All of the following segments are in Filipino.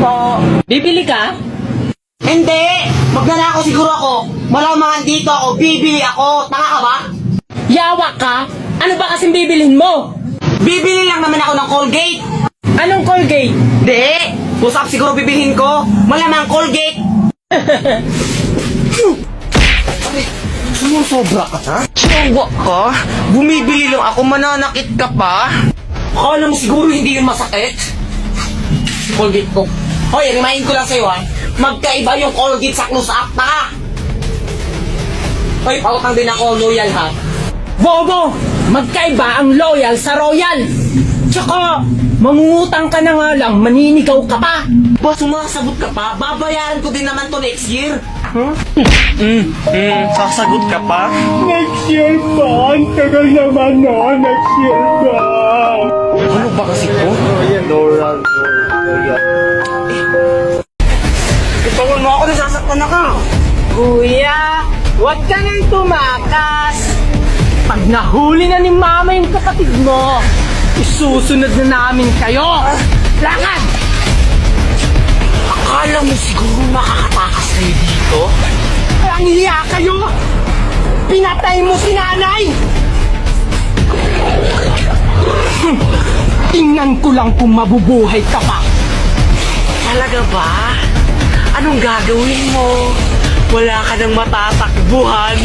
po. Bibili ka? Hindi! Magnanakaw siguro ako. Malamang dito ako, bibili ako. Tanga ka ba? Yawa ka? Ano ba kasing bibilhin mo? Bibili lang naman ako ng Colgate. Anong Colgate? Hindi! Pusap siguro bibilhin ko. Malamang Colgate. Sumusobra ka na? Siyawa ka? Bumibili lang ako, mananakit ka pa? Akala mo siguro hindi yun masakit? Colgate ko. Hoy, remind ko lang sa'yo ha. Magkaiba yung Colgate sa close-up na ka. Hoy, pautang din ako loyal ha. Bobo! Magkaiba ang loyal sa royal! Tsaka, mangungutang ka na nga lang, maninigaw ka pa! Ba, sumasagot ka pa? Babayaran ko din naman to next year. Sasagot ka pa? Next year pa? Ang tagal naman na, next year pa! Ano ba kasi ko? Ipangon mo ako, nasasaktan na ka. Kuya, huwag ka nang tumakas! Pag nahuli na ni Mama yung kapatid mo, isusunod na namin kayo! Lakad! Akala mo siguro makakatakas kayo dito? Ang hiya kayo! Pinatay mo si nanay! Tingnan ko lang kung mabubuhay ka pa! Talaga ba? Anong gagawin mo? Wala ka nang matatakbuhan.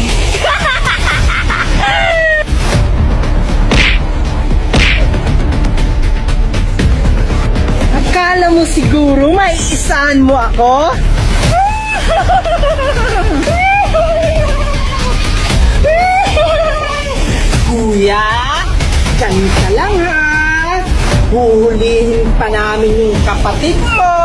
Akala mo siguro may isahan mo ako? Kuya, ganito lang ha. Huhulihin pa namin yung kapatid mo.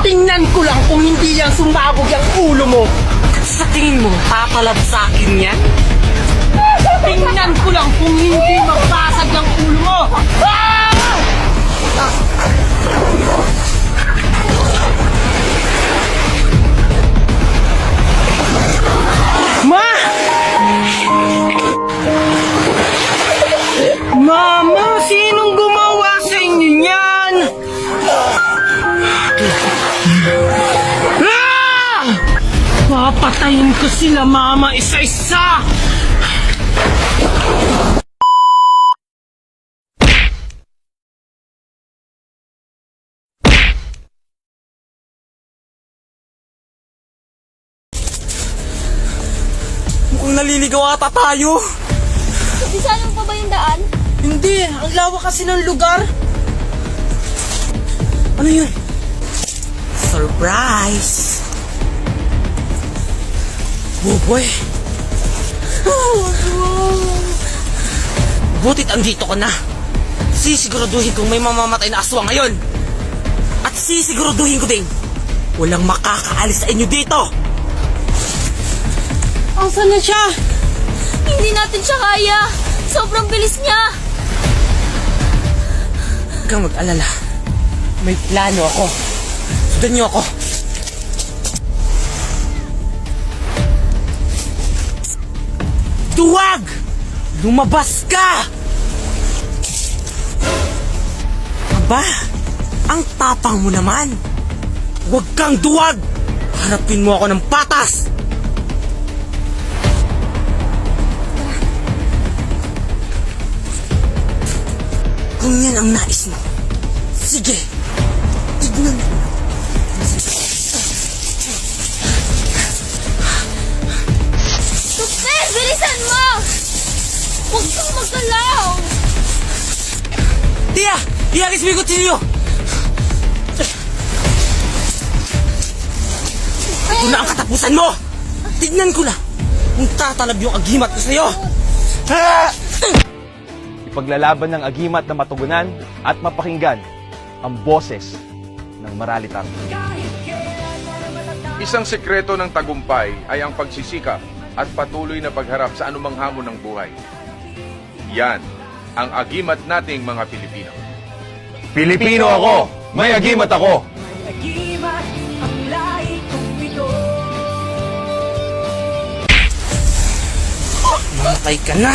Tingnan ko lang kung hindi yan sumabog ang ulo mo. Sa tingin mo, tatalab sa akin yan? Tingnan ko lang kung hindi mabasag ang ulo mo. Ah! Ma! Mama, sinong gumawa sa inyo yan? Ah! Papatayin ko sila, Mama, isa-isa! Mukhang naliligaw ata tayo. Isa lang pa ba yung daan? Hindi, ang lawak kasi ng lugar. Ano yun? Surprise! Oh boy! Butit andito ka na. Sisiguraduhin kong may mamamatay na aswang ngayon. At sisiguraduhin ko din, walang makakaalis sa inyo dito. Asan na siya? Hindi natin siya kaya. Sobrang bilis niya. Huwag kang mag-alala. May plano ako. Sundan niyo ako. Duwag! Lumabas ka! Aba, ang tapang mo naman. Huwag kang duwag! Harapin mo ako ng patas! Kung yan ang nais mo, sige, tignan mo. Tupe, bilisan mo! Huwag kang magalaw! Tia! Iagis mo yung kutsilyo! Ito na ang katapusan mo! Tignan ko na kung tatalab yung agimat ko sa'yo! Ipaglalaban ng agimat na matugunan at mapakinggan ang boses ng maralitang. Isang sekreto ng tagumpay ay ang pagsisikap at patuloy na pagharap sa anumang hamon ng buhay. Yan ang agimat nating mga Pilipino. Pilipino ako! May agimat ako! Mamatay ka na!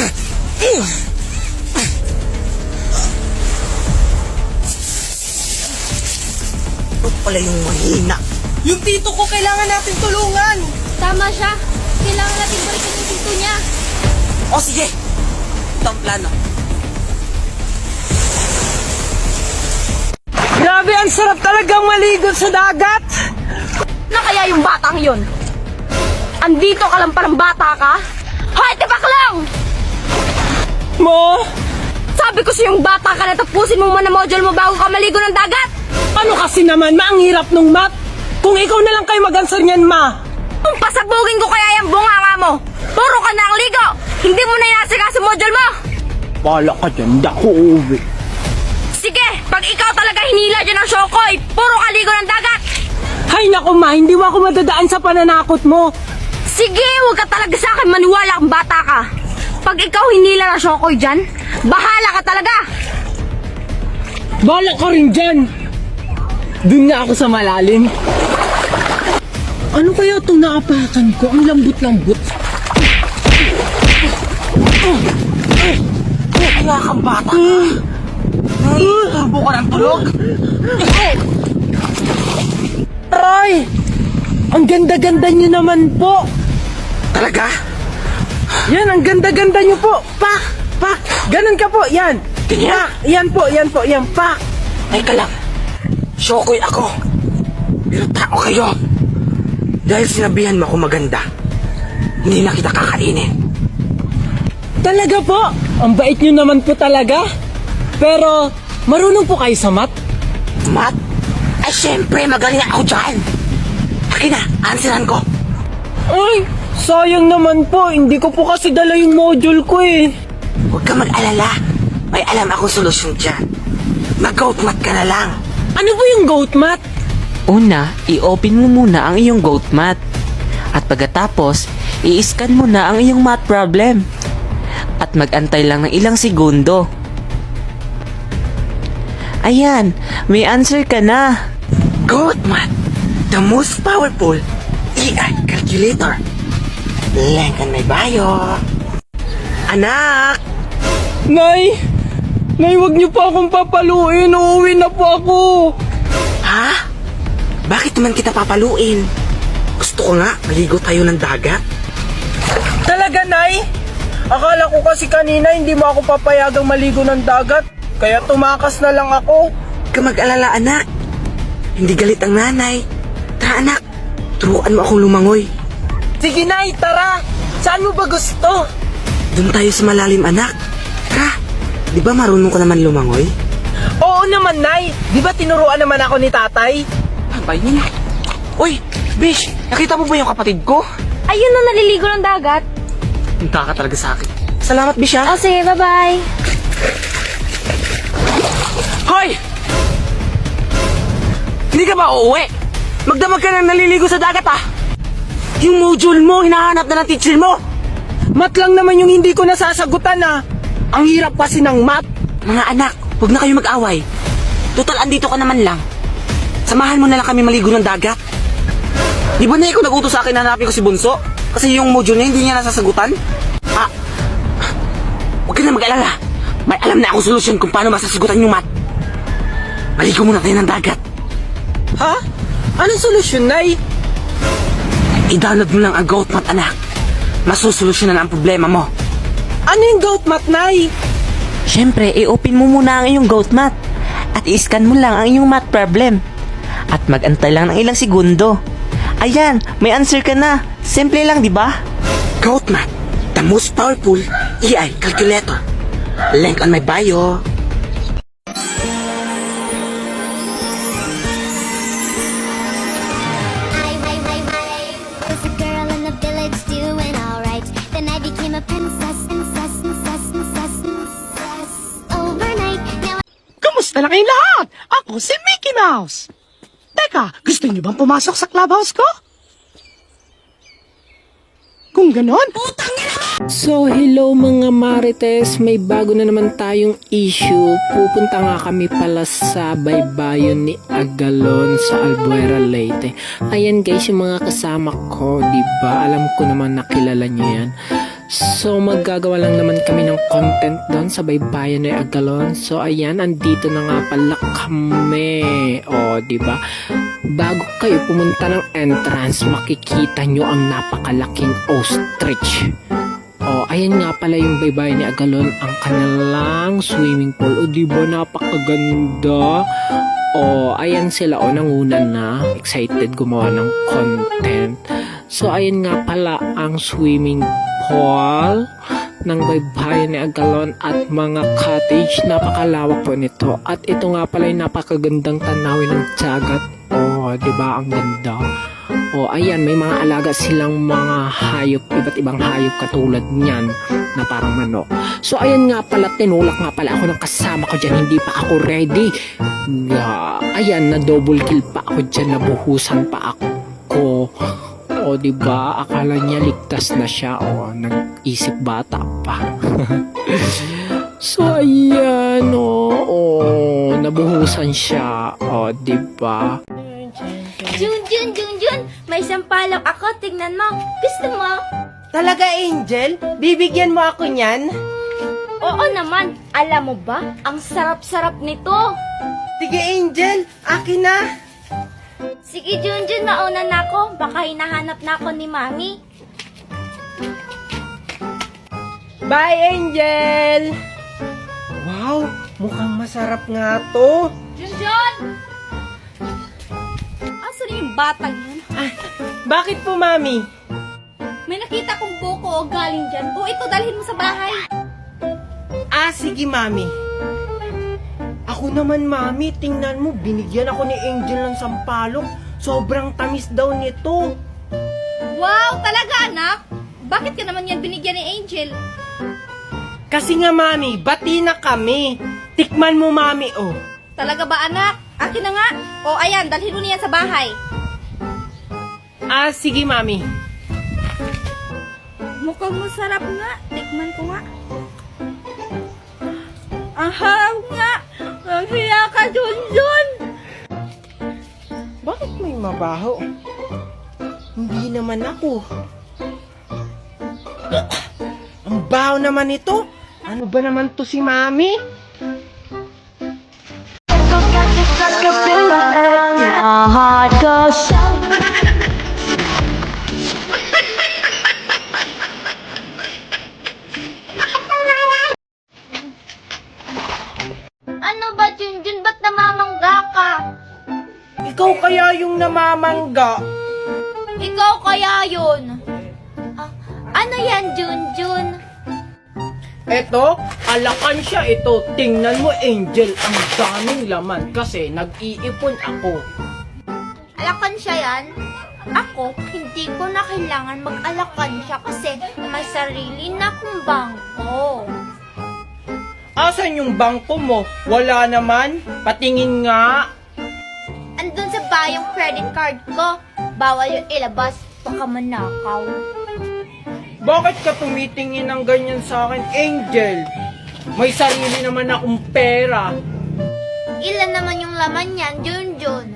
pala yung mahina. Yung tito ko kailangan natin tulungan. Tama siya. Kailangan natin balikan yung tito niya. O sige, ito ang plano. Grabe, ang sarap talagang maligo sa dagat. Na kaya yung batang yun? Andito ka lang parang bata ka? Hoy, tibak lang! Mo? Sabi ko sa'yong bata ka na tapusin mo muna module mo bago ka maligo ng dagat! Ano kasi naman, ma, ang hirap nung math. Kung ikaw na lang kayo mag-answer niyan, ma. Kung pasabugin ko kaya yung bunganga mo, puro ka na ang ligo! Hindi mo na inasikaso module mo! Bala ka dyan, di ako uuwi. Sige, pag ikaw talaga hinila dyan ng Shokoy, puro ka ligo ng dagat! Hay naku, ma, hindi mo ako madadaan sa pananakot mo. Sige, huwag ka talaga sa akin maniwala kung bata ka. Pag ikaw hinila ng Shokoy dyan, bahala ka talaga! Bala ka rin dyan. Doon na ako sa malalim. Ano kaya itong naapakan ko? Ang lambot-lambot. Kaya kang bata ka. Turbo ka ng tulog. Aray! Ang ganda-ganda niyo naman po. Talaga? Yan, ang ganda-ganda niyo po. Pak! Pak! Ganun ka po, yan. Ganyan? Pak! Yan po, yan po, yan. Pak! Ay ka lang. Shokoy ako. Pero tao kayo. Dahil sinabihan mo ako maganda, hindi na kita kakainin. Talaga po. Ang bait niyo naman po talaga. Pero, marunong po kayo sa math? Mat? Ay syempre, magaling ako dyan. Akin na, answeran ko. Ay, sayang naman po. Hindi ko po kasi dala yung module ko eh. Huwag ka mag-alala. May alam akong solusyon dyan. Mag-goat mat ka na lang. Ano po yung goat math? Una, i-open mo muna ang iyong goat math. At pagkatapos, i-scan mo na ang iyong math problem. At mag-antay lang ng ilang segundo. Ayan, may answer ka na. Goat mat, the most powerful AI calculator. Link on my bio. Anak! Nay! Nay, wag niyo po akong papaluin. Uuwi na po ako. Ha? Bakit naman kita papaluin? Gusto ko nga, maligo tayo ng dagat. Talaga, Nay? Akala ko kasi kanina hindi mo ako papayagang maligo ng dagat. Kaya tumakas na lang ako. Huwag ka mag-alala, anak. Hindi galit ang nanay. Tara, anak. Turuan mo akong lumangoy. Sige, Nay, tara. Saan mo ba gusto? Doon tayo sa malalim, anak. Tara. Di ba marunong ka naman lumangoy? Oo naman, Nay. Di ba tinuruan naman ako ni tatay? Abay yun. Uy, Bish, nakita mo ba yung kapatid ko? Ayun na naliligo ng dagat. Punta ka talaga sa akin. Salamat, Bish, ha? O sige, bye-bye. Hoy! Hindi ka ba uuwi? Magdamag ka na naliligo sa dagat, ha? Yung module mo, hinahanap na ng teacher mo. Mat lang naman yung hindi ko nasasagutan ah. Ang hirap kasi ng math. Mga anak, huwag na kayo mag-away. Total, andito ka naman lang. Samahan mo na lang kami maligo ng dagat. Di ba na ikaw nag-utos sa akin na hanapin ko si Bunso? Kasi yung module niya hindi niya nasasagutan? Ah, huwag ka na mag-alala. May alam na akong solusyon kung paano masasagutan yung math. Maligo muna tayo ng dagat. Ha? Anong solusyon, Nay? I-download mo lang ang Goat Math, anak. Masusolusyonan ang problema mo. Ano yung goat math, Nay? Siyempre, i-open mo muna ang iyong goat math. At i-scan mo lang ang iyong math problem. At mag-antay lang ng ilang segundo. Ayan, may answer ka na. Simple lang, di ba? Goat Math, the most powerful AI calculator. Link on my bio. I was a girl in the village doing alright. Then I became a princess. Overnight, now Kamusta na kayong lahat? Ako si Mickey Mouse. Teka, gusto niyo bang pumasok sa clubhouse ko? Kung ganon? So, hello mga Marites. May bago na naman tayong issue. Pupunta nga kami pala sa baybayon ni Agalon sa Albuera, Leyte. Ayan guys, yung mga kasama ko, diba? Alam ko naman nakilala nyo yan. So, maggagawa lang naman kami ng content doon sa baybayin ni Agalon. So, ayan, andito na nga pala kami. O, di ba? Bago kayo pumunta ng entrance, makikita nyo ang napakalaking ostrich. O, ayan nga pala yung baybayin ni Agalon, ang kanilang swimming pool. O, di ba? Napakaganda. O, ayan sila. O, nangunan na. Excited gumawa ng content. So, ayan nga pala ang swimming pool ng baybayin ni Agalon at mga cottage. Napakalawak po nito. At ito nga pala yung napakagandang tanawin ng dagat. Oh, di ba? Ang ganda. Oh, ayan, may mga alaga silang mga hayop, iba't ibang hayop katulad niyan na parang manok. So, ayan nga pala, tinulak nga pala ako ng kasama ko dyan. Hindi pa ako ready. Ayan, na double kill pa ako dyan. Nabuhusan pa ako. O, di ba? Akala niya ligtas na siya. O, nag-isip bata pa. So, ayan, nabuhusan siya. O, di ba? Jun, may sampalok ako, tingnan mo. Gusto mo? Talaga, Angel? Bibigyan mo ako niyan? Oo naman, alam mo ba? Ang sarap-sarap nito. Sige, Angel. Akin na. Sige, Jun, mauna na ako. Baka hinahanap na ako ni Mami. Bye, Angel! Wow, mukhang masarap nga to. Jun! Asan yung batang yun? Bakit po, Mami? May nakita kong buko o galing dyan. O ito, dalhin mo sa bahay. Sige, Mami. Ako naman, Mami, tingnan mo, binigyan ako ni Angel ng sampalok. Sobrang tamis daw nito. Wow, talaga anak? Bakit ka naman yan binigyan ni Angel? Kasi nga, Mami, bati na kami. Tikman mo, Mami, oh. Talaga ba anak? Akin na nga. O ayan, dalhin mo niyan sa bahay. Sige, Mami. Mukhang masarap nga. Tikman ko nga. Aham nga. Ang hiya ka, Jun. Bakit may mabaho? Hindi naman ako. Ang baho naman ito. Ano ba naman to si Mami? Ano ba, Jun? Ba't namamangga ka? Ikaw kaya yung namamangga? Ikaw kaya yun. Ano yan, Jun? Eto, alakan siya ito. Tingnan mo, Angel, ang daming laman kasi nag-iipon ako. Alakan siya yan? Ako, hindi ko na kailangan mag-alakan siya kasi may sarili na akong bangko. Asan yung bangko mo? Wala naman. Patingin nga. Andun sa bayong credit card ko. Bawal yung ilabas, baka manakaw. Bakit ka tumitingin ng ganyan sa akin, Angel? May sarili naman akong pera. Ilan naman yung laman yan, Jun?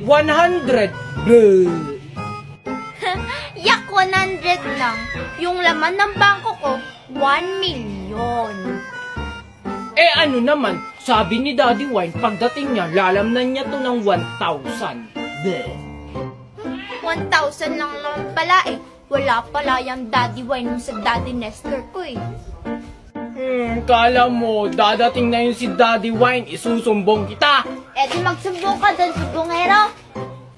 100. Bleh. Yak, 100 lang. Yung laman ng bangko ko, 1 million. Ano naman, sabi ni Daddy Wine, pagdating niya, lalamnan niya to ng 1,000. Bleh. 1,000 lang naman pala eh. Wala pala yung Daddy Wine mo sa Daddy Nestor ko eh. Kala mo, dadating na yun si Daddy Wine, isusumbong kita. Eh di magsumbong ka dun sa